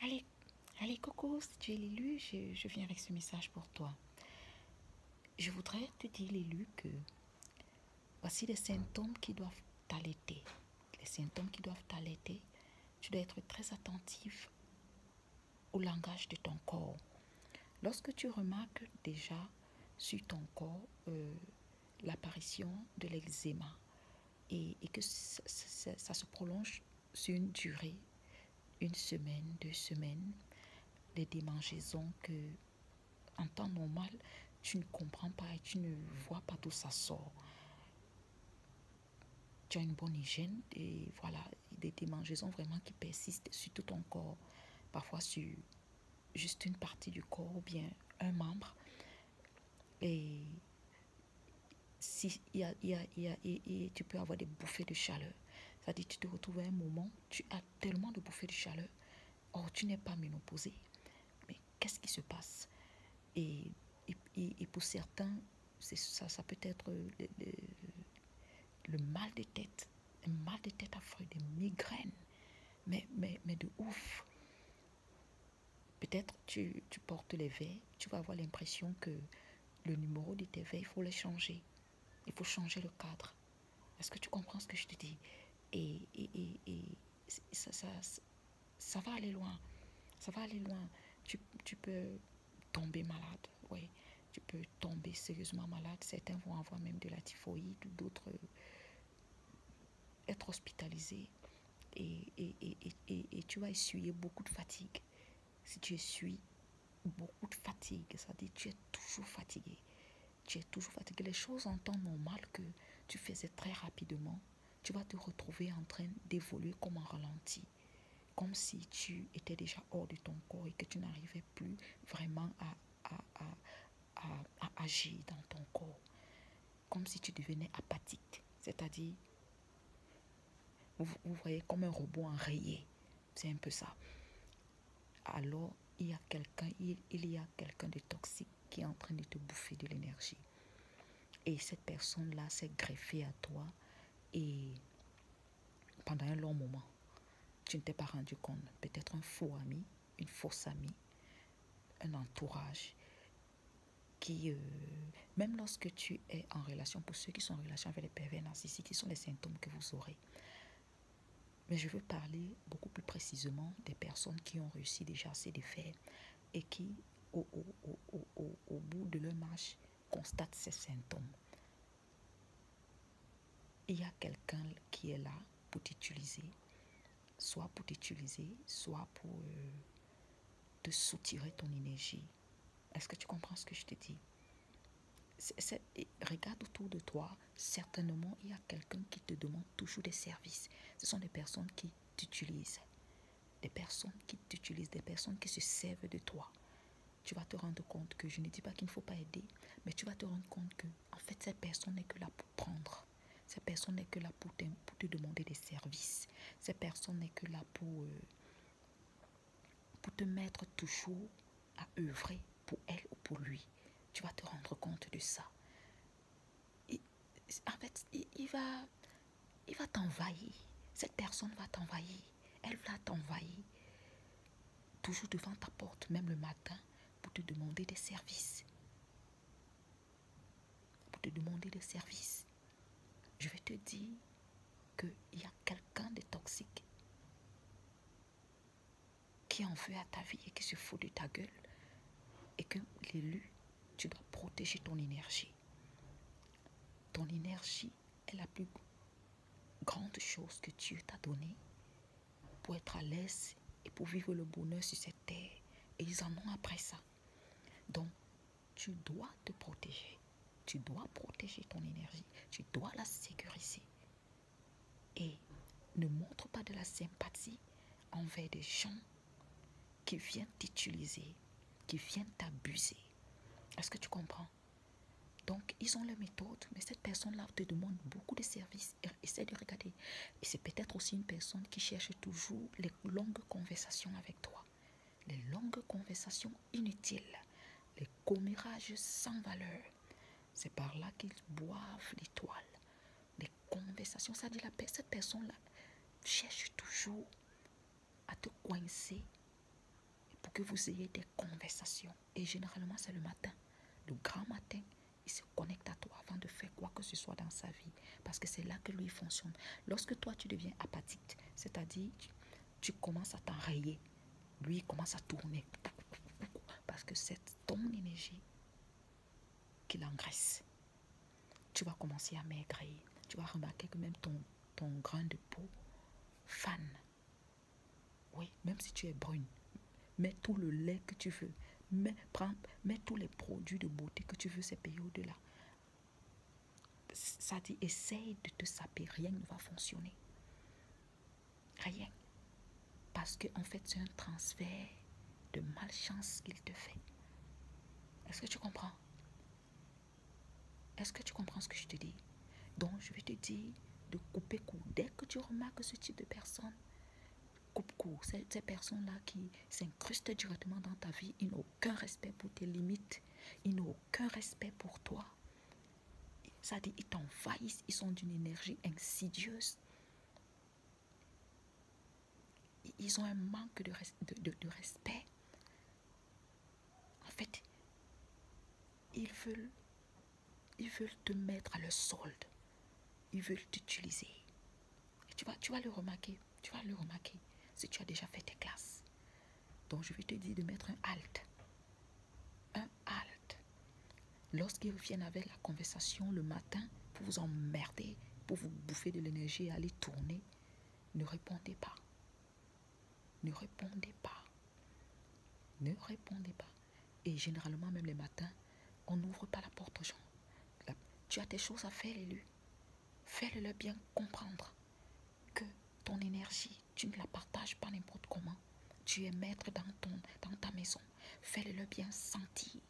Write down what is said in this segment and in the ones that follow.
Allez, allez, coucou, si tu es l'élu, je viens avec ce message pour toi. Je voudrais te dire, l'élu, que voici les symptômes qui doivent t'alerter. Les symptômes qui doivent t'alerter. Tu dois être très attentif au langage de ton corps. Lorsque tu remarques déjà sur ton corps l'apparition de l'eczéma et que ça se prolonge sur une durée, une semaine, 2 semaines, les démangeaisons que en temps normal, tu ne comprends pas et tu ne vois pas d'où ça sort. Tu as une bonne hygiène et voilà, des démangeaisons vraiment qui persistent sur tout ton corps, parfois sur juste une partie du corps ou bien un membre. Et si, et tu peux avoir des bouffées de chaleur. C'est-à-dire tu te retrouves à un moment, tu as tellement de bouffées de chaleur. Or, tu n'es pas ménopausée. Mais qu'est-ce qui se passe? Et, et pour certains, ça peut être le mal de tête, un mal de tête affreux, des migraines, mais de ouf. Peut-être tu portes les verres, tu vas avoir l'impression que le numéro de tes verres, il faut les changer. Il faut changer le cadre. Est-ce que tu comprends ce que je te dis? Et ça va aller loin. Ça va aller loin. Tu peux tomber malade, oui. Tu peux tomber sérieusement malade. Certains vont avoir même de la typhoïde, d'autres être hospitalisés. Et tu vas essuyer beaucoup de fatigue. Si tu essuies beaucoup de fatigue, ça dit tu es toujours fatigué. Tu es toujours fatigué. Les choses en temps normal que tu faisais très rapidement, tu vas te retrouver en train d'évoluer comme en ralenti. Comme si tu étais déjà hors de ton corps et que tu n'arrivais plus vraiment à agir dans ton corps. Comme si tu devenais apathique. C'est-à-dire, vous voyez comme un robot enrayé. C'est un peu ça. Alors, il y a quelqu'un de toxique qui est en train de te bouffer de l'énergie. Et cette personne-là s'est greffée à toi et pendant un long moment, tu ne t'es pas rendu compte. Peut-être un faux ami, une fausse amie, un entourage qui, même lorsque tu es en relation, pour ceux qui sont en relation avec les pervers narcissiques, qui sont les symptômes que vous aurez. Mais je veux parler beaucoup plus précisément des personnes qui ont réussi déjà à se défaire et qui, au bout de leur marche, constatent ces symptômes. Il y a quelqu'un qui est là pour t'utiliser, soit pour t'utiliser, soit pour te soutirer ton énergie. Est-ce que tu comprends ce que je te dis? Regarde autour de toi, certainement il y a quelqu'un qui te demande toujours des services. Ce sont des personnes qui t'utilisent, des personnes qui t'utilisent, des personnes qui se servent de toi. Tu vas te rendre compte que, je ne dis pas qu'il ne faut pas aider, mais tu vas te rendre compte que, en fait, cette personne n'est que là pour prendre. Cette personne n'est que là pour te demander des services. Cette personne n'est que là pour te mettre toujours à œuvrer pour elle ou pour lui. Tu vas te rendre compte de ça. En fait, il va t'envahir. Cette personne va t'envahir. Elle va t'envahir. Toujours devant ta porte, même le matin, pour te demander des services. Pour te demander des services. Je vais te dire qu'il y a quelqu'un de toxique qui en veut à ta vie et qui se fout de ta gueule. Et que l'élu, tu dois protéger ton énergie. Ton énergie est la plus grande chose que Dieu t'a donnée pour être à l'aise et pour vivre le bonheur sur cette terre. Et ils en ont après ça. Donc, tu dois te protéger. Tu dois protéger ton énergie. Tu dois la sécuriser. Et ne montre pas de la sympathie envers des gens qui viennent t'utiliser, qui viennent t'abuser. Est-ce que tu comprends? Donc, ils ont leur méthode, mais cette personne-là te demande beaucoup de services. Essaie de regarder. Et c'est peut-être aussi une personne qui cherche toujours les longues conversations avec toi. Les longues conversations inutiles. Les commérages sans valeur. C'est par là qu'ils boivent l'étoile. Les conversations, ça dit cette personne-là cherche toujours à te coincer pour que vous ayez des conversations. Et généralement, c'est le matin. Le grand matin, il se connecte à toi avant de faire quoi que ce soit dans sa vie. Parce que c'est là que lui fonctionne. Lorsque toi, tu deviens apathique, c'est-à-dire tu commences à t'enrayer, lui, il commence à tourner. Parce que c'est ton énergie qui l'engraisse. Tu vas commencer à maigrir. Tu vas remarquer que même ton grain de peau fane. Oui, même si tu es brune, mets tout le lait que tu veux. Mets tous les produits de beauté que tu veux ces périodes-là. Ça dit, essaye de te saper. Rien ne va fonctionner. Rien. Parce que en fait, c'est un transfert de malchance qu'il te fait. Est-ce que tu comprends? Est-ce que tu comprends ce que je te dis? Donc, je vais te dire de couper court. Dès que tu remarques ce type de personne, coupe court. Ces personnes-là qui s'incrustent directement dans ta vie, ils n'ont aucun respect pour tes limites. Ils n'ont aucun respect pour toi. Ça dit, ils t'envahissent. Ils sont d'une énergie insidieuse. Ils ont un manque de respect. En fait, ils veulent te mettre à leur solde. Ils veulent t'utiliser. Tu vas le remarquer. Tu vas le remarquer si tu as déjà fait tes classes. Donc, je vais te dire de mettre un halt. Un halt. Lorsqu'ils reviennent avec la conversation le matin pour vous emmerder, pour vous bouffer de l'énergie et aller tourner, ne répondez pas. Ne répondez pas. Ne répondez pas. Et généralement, même les matins, on n'ouvre pas la porte aux gens. Tu as des choses à faire, l'élu. Fais-le bien comprendre que ton énergie, tu ne la partages pas n'importe comment. Tu es maître dans ta maison. Fais-le bien sentir.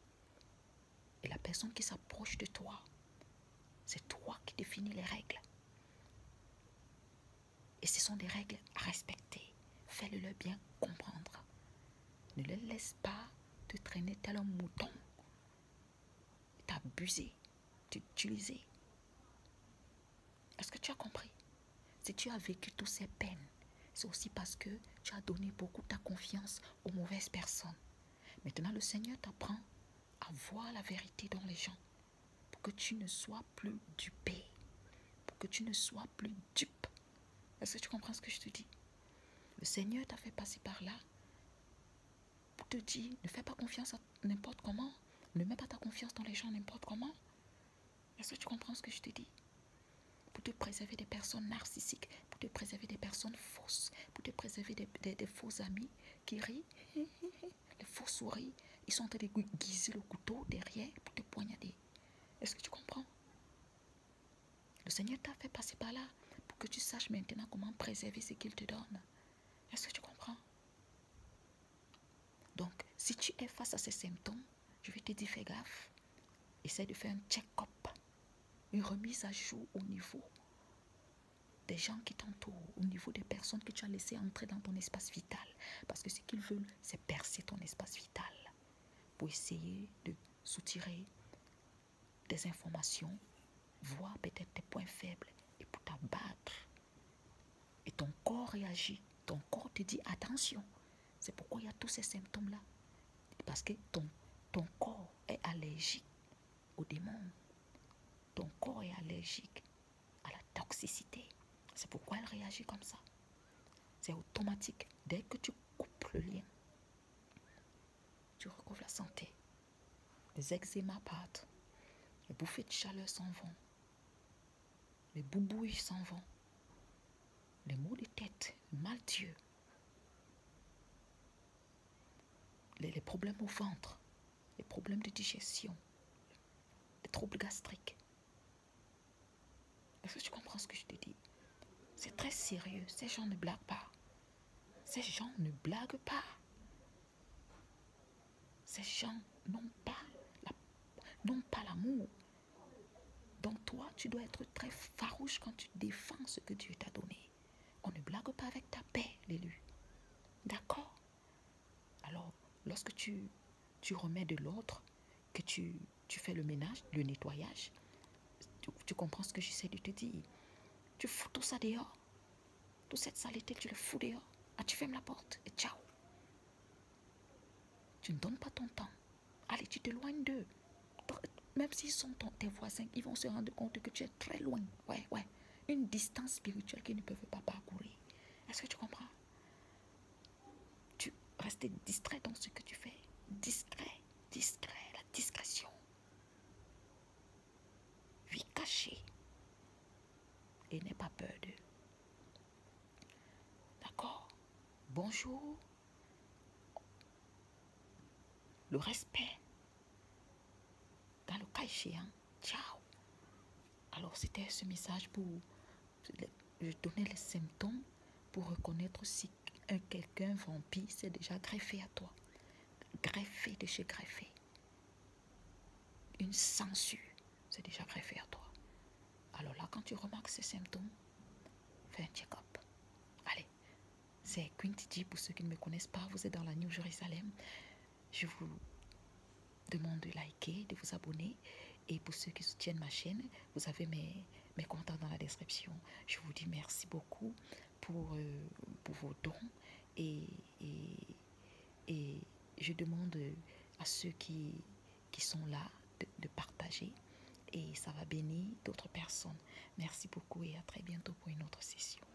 Et la personne qui s'approche de toi, c'est toi qui définis les règles. Et ce sont des règles à respecter. Fais-le bien comprendre. Ne le laisse pas te traîner tel un mouton, t'abuser, t'utiliser. Est-ce que tu as compris? Si tu as vécu toutes ces peines, c'est aussi parce que tu as donné beaucoup de ta confiance aux mauvaises personnes. Maintenant, le Seigneur t'apprend à voir la vérité dans les gens pour que tu ne sois plus dupé, pour que tu ne sois plus dupe. Est-ce que tu comprends ce que je te dis? Le Seigneur t'a fait passer par là pour te dire, ne fais pas confiance à n'importe comment, ne mets pas ta confiance dans les gens n'importe comment. Est-ce que tu comprends ce que je te dis? Pour te préserver des personnes narcissiques, pour te préserver des personnes fausses, pour te préserver des faux amis qui rient, les faux souris, ils sont en train de guiser le couteau derrière pour te poignarder. Est-ce que tu comprends? Le Seigneur t'a fait passer par là pour que tu saches maintenant comment préserver ce qu'il te donne. Est-ce que tu comprends? Donc, si tu es face à ces symptômes, je vais te dire, fais gaffe. Essaie de faire un check-up, une remise à jour au niveau des gens qui t'entourent, au niveau des personnes que tu as laissées entrer dans ton espace vital. Parce que ce qu'ils veulent, c'est percer ton espace vital pour essayer de soutirer des informations, voir peut-être tes points faibles et pour t'abattre. Et ton corps réagit, ton corps te dit attention. C'est pourquoi il y a tous ces symptômes-là. Parce que ton corps est allergique aux démons. Ton corps est allergique à la toxicité. C'est pourquoi elle réagit comme ça. C'est automatique. Dès que tu coupes le lien, tu recouvres la santé. Les eczémas partent. Les bouffées de chaleur s'en vont. Les boubouilles s'en vont. Les maux de tête, le mal d'yeux. Les problèmes au ventre. Les problèmes de digestion. Les troubles gastriques. Est-ce que tu comprends ce que je te dis? C'est très sérieux. Ces gens ne blaguent pas. Ces gens ne blaguent pas. Ces gens n'ont pas l'amour. Donc toi, tu dois être très farouche quand tu défends ce que Dieu t'a donné. On ne blague pas avec ta paix, l'élu. D'accord? Alors, lorsque tu remets de l'ordre, que tu fais le ménage, le nettoyage, tu comprends ce que j'essaie de te dire. Tu fous tout ça dehors. Toute cette saleté, tu le fous dehors. Ah, tu fermes la porte et ciao. Tu ne donnes pas ton temps. Allez, tu t'éloignes d'eux. Même s'ils sont tes voisins, ils vont se rendre compte que tu es très loin. Ouais. Une distance spirituelle qu'ils ne peuvent pas parcourir. Est-ce que tu comprends? Tu restes distrait dans ce que tu fais. Discret, la discrétion. Vis caché. Et n'aie pas peur d'eux. D'accord? Bonjour. Le respect. Dans le cas échéant, ciao. Alors, c'était ce message pour je donnais les symptômes pour reconnaître si quelqu'un vampire s'est déjà greffé à toi. Greffé de chez greffé. Une censure s'est déjà greffé à toi. Alors là, quand tu remarques ces symptômes, fais un check-up. Allez, c'est Quintidi pour ceux qui ne me connaissent pas. Vous êtes dans la New Jérusalem. Je vous demande de liker, de vous abonner. Et pour ceux qui soutiennent ma chaîne, vous avez mes contacts dans la description. Je vous dis merci beaucoup pour vos dons. Et je demande à ceux qui sont là de partager. Et ça va bénir d'autres personnes. Merci beaucoup et à très bientôt pour une autre session.